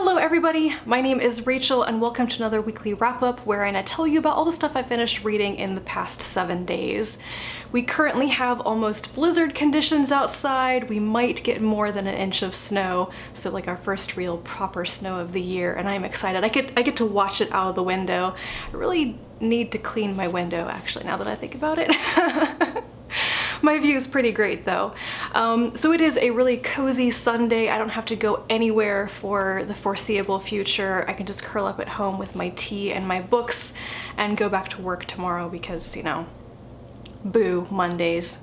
Hello everybody, my name is Rachel and welcome to another weekly wrap-up wherein I tell you about all the stuff I finished reading in the past 7 days. We currently have almost blizzard conditions outside. We might get more than an inch of snow, so like our first real proper snow of the year, and I'm excited. I get to watch it out of the window. I really need to clean my window actually, now that I think about it. My view is pretty great though. So it is a really cozy Sunday. I don't have to go anywhere for the foreseeable future. I can just curl up at home with my tea and my books and go back to work tomorrow because, you know, boo Mondays.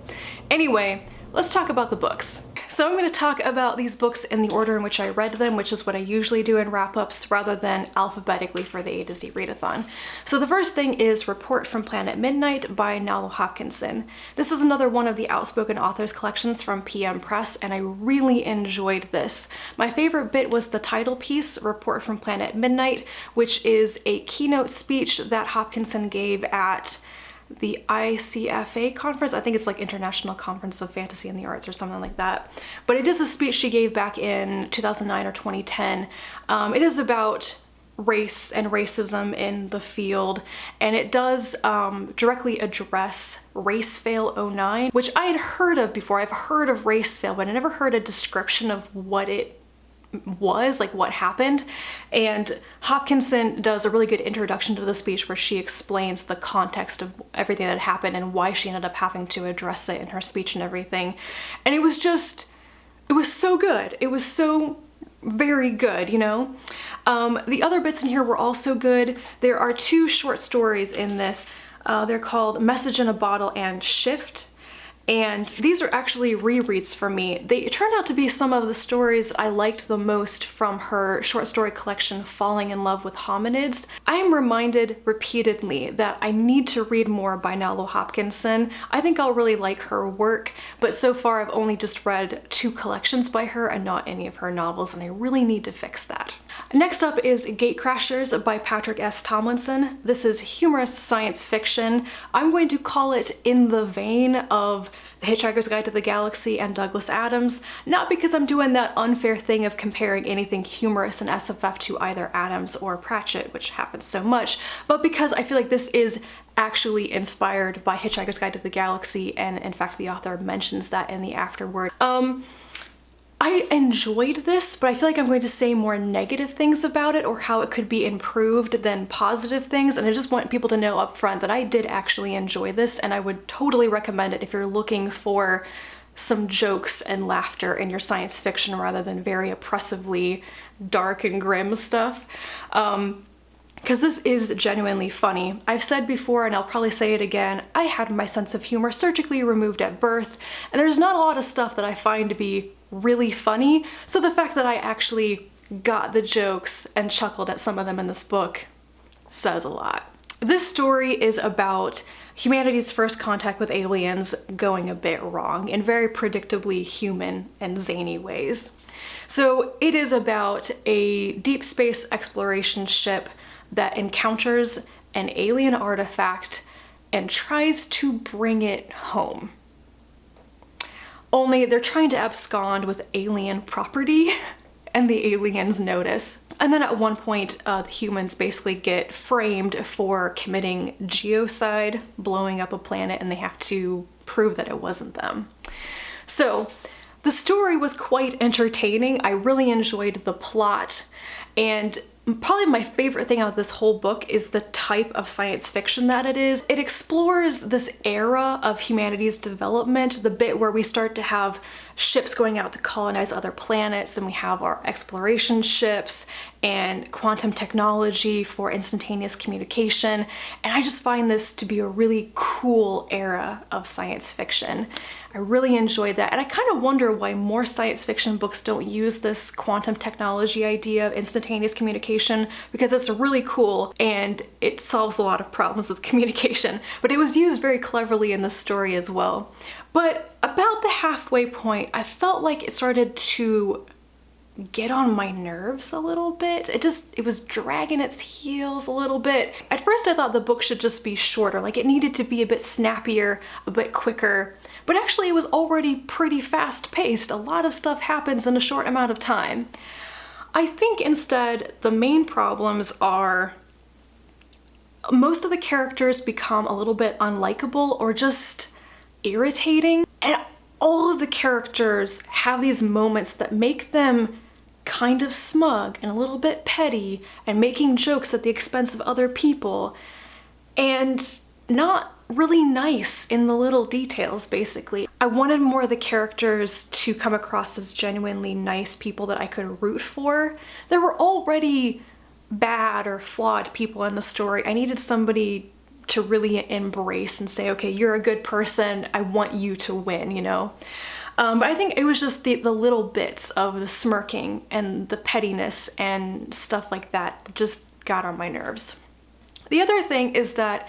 Anyway, let's talk about the books. So I'm going to talk about these books in the order in which I read them, which is what I usually do in wrap-ups rather than alphabetically for the A to Z readathon. So the first thing is Report from Planet Midnight by Nalo Hopkinson. This is another one of the Outspoken Authors collections from PM Press, and I really enjoyed this. My favorite bit was the title piece, Report from Planet Midnight, which is a keynote speech that Hopkinson gave at the ICFA conference. I think it's like International Conference of Fantasy and the Arts or something like that. But it is a speech she gave back in 2009 or 2010. It is about race and racism in the field, and it does directly address Race Fail '09, which I had heard of before. I've heard of Race Fail, but I never heard a description of what it was, like what happened. And Hopkinson does a really good introduction to the speech where she explains the context of everything that happened and why she ended up having to address it in her speech and everything. And it was so good. It was so very good, you know? The other bits in here were also good. There are 2 short stories in this. They're called Message in a Bottle and Shift. And these are actually rereads for me. They turned out to be some of the stories I liked the most from her short story collection, Falling in Love with Hominids. I am reminded repeatedly that I need to read more by Nalo Hopkinson. I think I'll really like her work, but so far I've only just read 2 collections by her and not any of her novels, and I really need to fix that. Next up is Gatecrashers by Patrick S. Tomlinson. This is humorous science fiction. I'm going to call it in the vein of The Hitchhiker's Guide to the Galaxy and Douglas Adams, not because I'm doing that unfair thing of comparing anything humorous in SFF to either Adams or Pratchett, which happens so much, but because I feel like this is actually inspired by Hitchhiker's Guide to the Galaxy, and in fact the author mentions that in the afterword. I enjoyed this, but I feel like I'm going to say more negative things about it or how it could be improved than positive things, and I just want people to know up front that I did actually enjoy this, and I would totally recommend it if you're looking for some jokes and laughter in your science fiction rather than very oppressively dark and grim stuff. Because this is genuinely funny. I've said before, and I'll probably say it again, I had my sense of humor surgically removed at birth, and there's not a lot of stuff that I find to be really funny, so the fact that I actually got the jokes and chuckled at some of them in this book says a lot. This story is about humanity's first contact with aliens going a bit wrong in very predictably human and zany ways. So it is about a deep space exploration ship that encounters an alien artifact and tries to bring it home. Only they're trying to abscond with alien property, and the aliens notice. And then at one point, the humans basically get framed for committing geocide, blowing up a planet, and they have to prove that it wasn't them. So the story was quite entertaining. I really enjoyed the plot, and probably my favorite thing out of this whole book is the type of science fiction that it is. It explores this era of humanity's development, the bit where we start to have ships going out to colonize other planets, and we have our exploration ships and quantum technology for instantaneous communication, and I just find this to be a really cool era of science fiction. I really enjoyed that, and I kind of wonder why more science fiction books don't use this quantum technology idea of instantaneous communication, because it's really cool and it solves a lot of problems with communication, but it was used very cleverly in this story as well. But about the halfway point, I felt like it started to get on my nerves a little bit. It was dragging its heels a little bit. At first I thought the book should just be shorter, like it needed to be a bit snappier, a bit quicker, but actually it was already pretty fast paced. A lot of stuff happens in a short amount of time. I think instead the main problems are most of the characters become a little bit unlikable or just irritating, and all of the characters have these moments that make them kind of smug and a little bit petty and making jokes at the expense of other people and not really nice in the little details, basically. I wanted more of the characters to come across as genuinely nice people that I could root for. There were already bad or flawed people in the story. I needed somebody to really embrace and say, okay, you're a good person, I want you to win, you know? But I think it was just the little bits of the smirking and the pettiness and stuff like that just got on my nerves. The other thing is that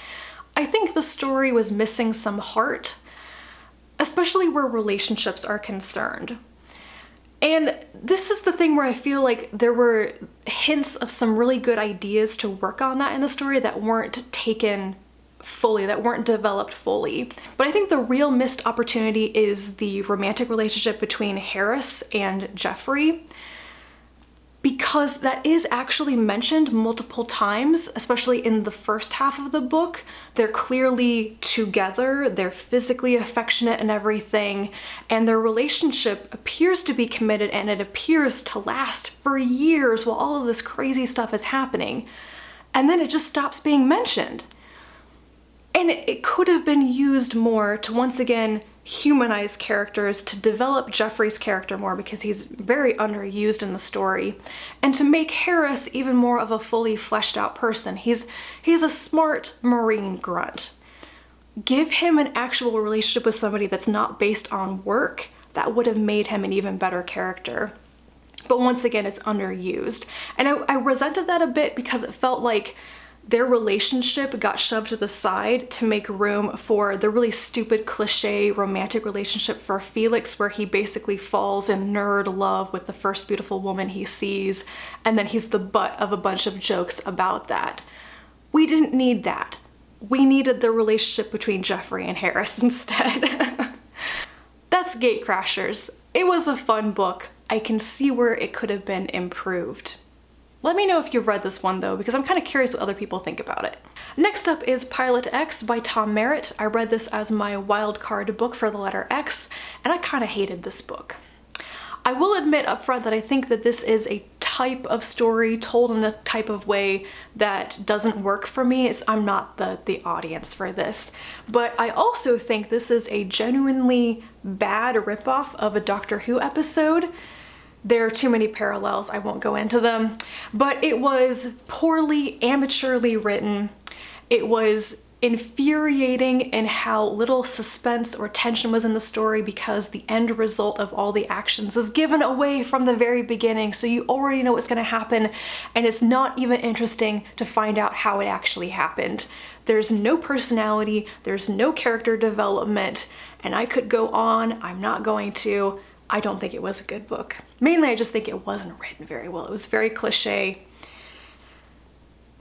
I think the story was missing some heart, especially where relationships are concerned. And this is the thing where I feel like there were hints of some really good ideas to work on that in the story that weren't taken fully, that weren't developed fully. But I think the real missed opportunity is the romantic relationship between Harris and Jeffrey, because that is actually mentioned multiple times, especially in the first half of the book. They're clearly together, they're physically affectionate and everything, and their relationship appears to be committed and it appears to last for years while all of this crazy stuff is happening. And then it just stops being mentioned. And it could have been used more to once again humanize characters, to develop Jeffrey's character more because he's very underused in the story, and to make Harris even more of a fully fleshed out person. He's a smart Marine grunt. Give him an actual relationship with somebody that's not based on work. That would have made him an even better character. But once again, it's underused. And I resented that a bit because it felt like their relationship got shoved to the side to make room for the really stupid cliche romantic relationship for Felix, where he basically falls in nerd love with the first beautiful woman he sees, and then he's the butt of a bunch of jokes about that. We didn't need that. We needed the relationship between Jeffrey and Harris instead. That's Gatecrashers. It was a fun book. I can see where it could have been improved. Let me know if you've read this one though, because I'm kind of curious what other people think about it. Next up is Pilot X by Tom Merritt. I read this as my wild card book for the letter X, and I kind of hated this book. I will admit up front that I think that this is a type of story told in a type of way that doesn't work for me. I'm not the audience for this. But I also think this is a genuinely bad ripoff of a Doctor Who episode. There are too many parallels, I won't go into them, but it was poorly, amateurly written. It was infuriating in how little suspense or tension was in the story because the end result of all the actions is given away from the very beginning, so you already know what's going to happen, and it's not even interesting to find out how it actually happened. There's no personality, there's no character development, and I could go on, I'm not going to. I don't think it was a good book. Mainly, I just think it wasn't written very well. It was very cliche.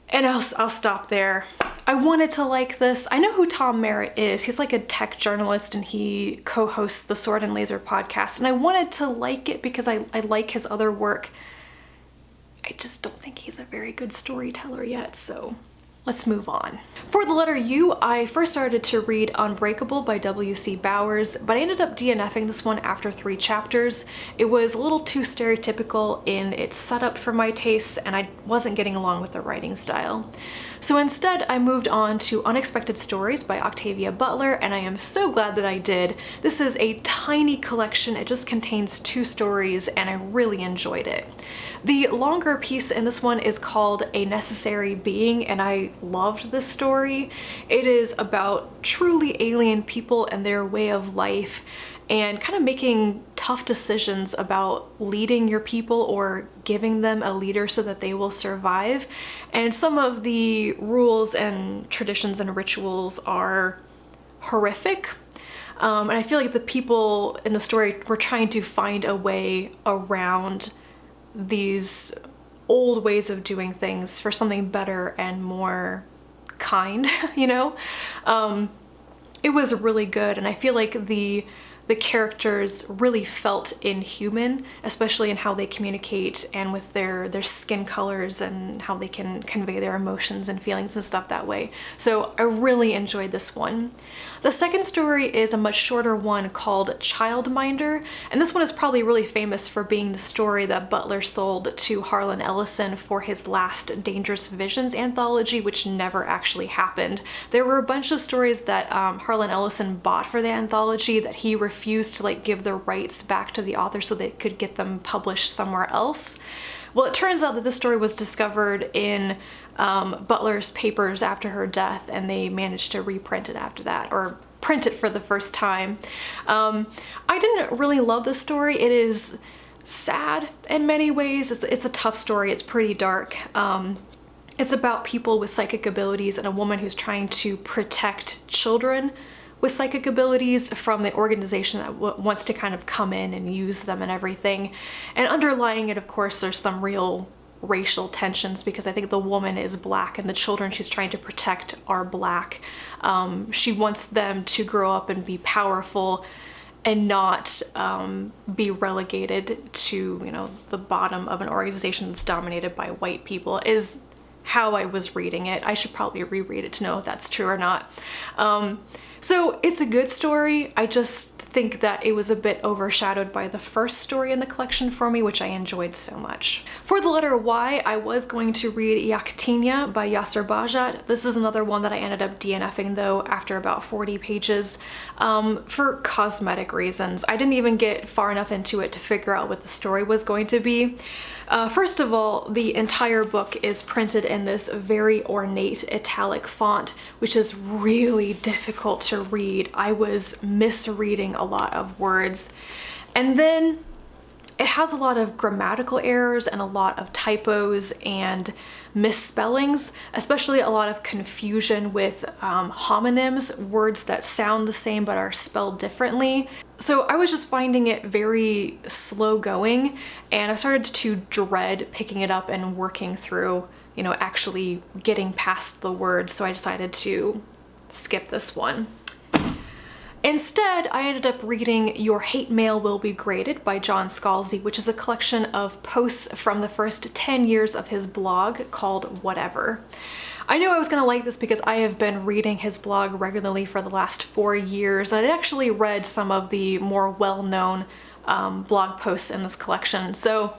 And I'll stop there. I wanted to like this. I know who Tom Merritt is. He's like a tech journalist and he co-hosts the Sword and Laser podcast. And I wanted to like it because I like his other work. I just don't think he's a very good storyteller yet, so let's move on. For the letter U, I first started to read Unbreakable by W.C. Bowers, but I ended up DNFing this one after 3 chapters. It was a little too stereotypical in its setup for my tastes, and I wasn't getting along with the writing style. So instead, I moved on to Unexpected Stories by Octavia Butler, and I am so glad that I did. This is a tiny collection. It just contains 2 stories, and I really enjoyed it. The longer piece in this one is called A Necessary Being, and I loved this story. It is about truly alien people and their way of life, and kind of making tough decisions about leading your people or giving them a leader so that they will survive. And some of the rules and traditions and rituals are horrific. And I feel like the people in the story were trying to find a way around these old ways of doing things for something better and more kind, you know? It was really good, and I feel like the the characters really felt inhuman, especially in how they communicate and with their skin colors and how they can convey their emotions and feelings and stuff that way. So I really enjoyed this one. The second story is a much shorter one called Childminder, and this one is probably really famous for being the story that Butler sold to Harlan Ellison for his last Dangerous Visions anthology, which never actually happened. There were a bunch of stories that Harlan Ellison bought for the anthology that he refused to like give the rights back to the author so they could get them published somewhere else. Well, it turns out that this story was discovered in Butler's papers after her death, and they managed to reprint it after that, or print it for the first time. I didn't really love this story. It is sad in many ways. It's a tough story. It's pretty dark. It's about people with psychic abilities and a woman who's trying to protect children with psychic abilities from the organization that wants to kind of come in and use them and everything. And underlying it, of course, there's some real racial tensions because I think the woman is black and the children she's trying to protect are black. She wants them to grow up and be powerful and not be relegated to, you know, the bottom of an organization that's dominated by white people, is how I was reading it. I should probably reread it to know if that's true or not. So it's a good story. I just think that it was a bit overshadowed by the first story in the collection for me, which I enjoyed so much. For the letter Y, I was going to read Yaktinya by Yasser Basha. This is another one that I ended up DNFing though after about 40 pages for cosmetic reasons. I didn't even get far enough into it to figure out what the story was going to be. First of all, the entire book is printed in this very ornate italic font, which is really difficult to read. I was misreading a lot of words. And then it has a lot of grammatical errors and a lot of typos and misspellings, especially a lot of confusion with homonyms, words that sound the same but are spelled differently. So I was just finding it very slow going, and I started to dread picking it up and working through, you know, actually getting past the words, so I decided to skip this one. Instead, I ended up reading Your Hate Mail Will Be Graded by John Scalzi, which is a collection of posts from the first 10 years of his blog called Whatever. I knew I was gonna like this because I have been reading his blog regularly for the last 4 years, and I'd actually read some of the more well-known blog posts in this collection, so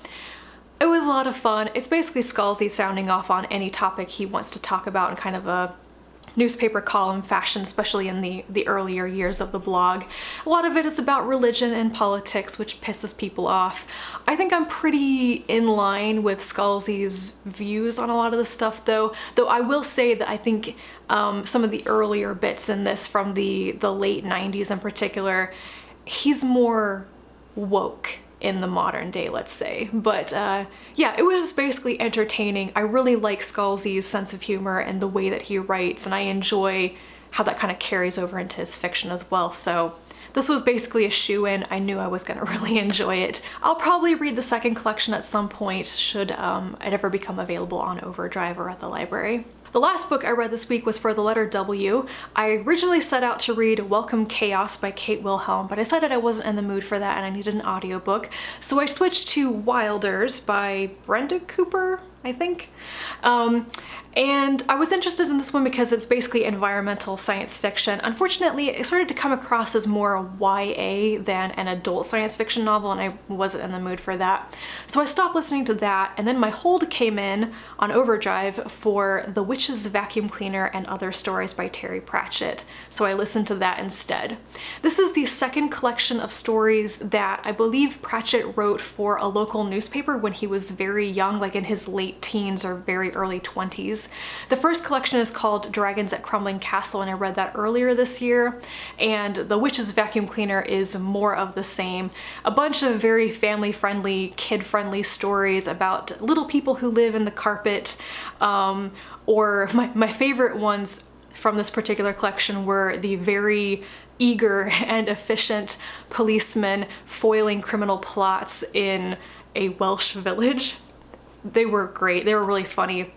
it was a lot of fun. It's basically Scalzi sounding off on any topic he wants to talk about in kind of a newspaper column fashion, especially in the earlier years of the blog. A lot of it is about religion and politics, which pisses people off. I think I'm pretty in line with Scalzi's views on a lot of this stuff though I will say that I think some of the earlier bits in this, from the late 90s in particular, he's more woke in the modern day, let's say. But yeah, it was just basically entertaining. I really like Scalzi's sense of humor and the way that he writes, and I enjoy how that kind of carries over into his fiction as well. So this was basically a shoo-in. I knew I was gonna really enjoy it. I'll probably read the second collection at some point, should it ever become available on Overdrive or at the library. The last book I read this week was For the Letter W. I originally set out to read Welcome Chaos by Kate Wilhelm, but I decided I wasn't in the mood for that and I needed an audiobook, so I switched to Wilders by Brenda Cooper, I think. And I was interested in this one because it's basically environmental science fiction. Unfortunately, it started to come across as more YA than an adult science fiction novel, and I wasn't in the mood for that. So I stopped listening to that, and then my hold came in on Overdrive for The Witch's Vacuum Cleaner and Other Stories by Terry Pratchett, so I listened to that instead. This is the second collection of stories that I believe Pratchett wrote for a local newspaper when he was very young, like in his late teens or very early 20s. The first collection is called Dragons at Crumbling Castle, and I read that earlier this year, and The Witch's Vacuum Cleaner is more of the same. A bunch of very family-friendly, kid-friendly stories about little people who live in the carpet, or my favorite ones from this particular collection were the very eager and efficient policemen foiling criminal plots in a Welsh village. They were great. They were really funny.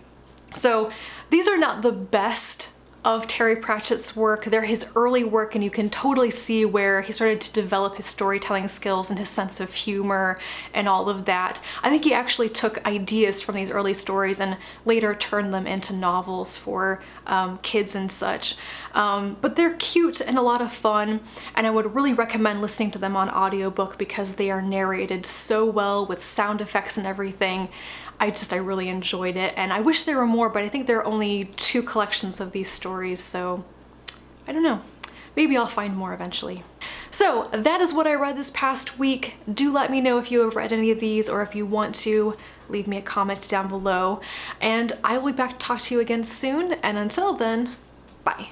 So these are not the best of Terry Pratchett's work. They're his early work, and you can totally see where he started to develop his storytelling skills and his sense of humor and all of that. I think he actually took ideas from these early stories and later turned them into novels for kids and such. But they're cute and a lot of fun, and I would really recommend listening to them on audiobook because they are narrated so well with sound effects and everything. I really enjoyed it, and I wish there were more, but I think there are only 2 collections of these stories, so I don't know. Maybe I'll find more eventually. So that is what I read this past week. Do let me know if you have read any of these, or if you want to, leave me a comment down below, and I will be back to talk to you again soon, and until then, bye.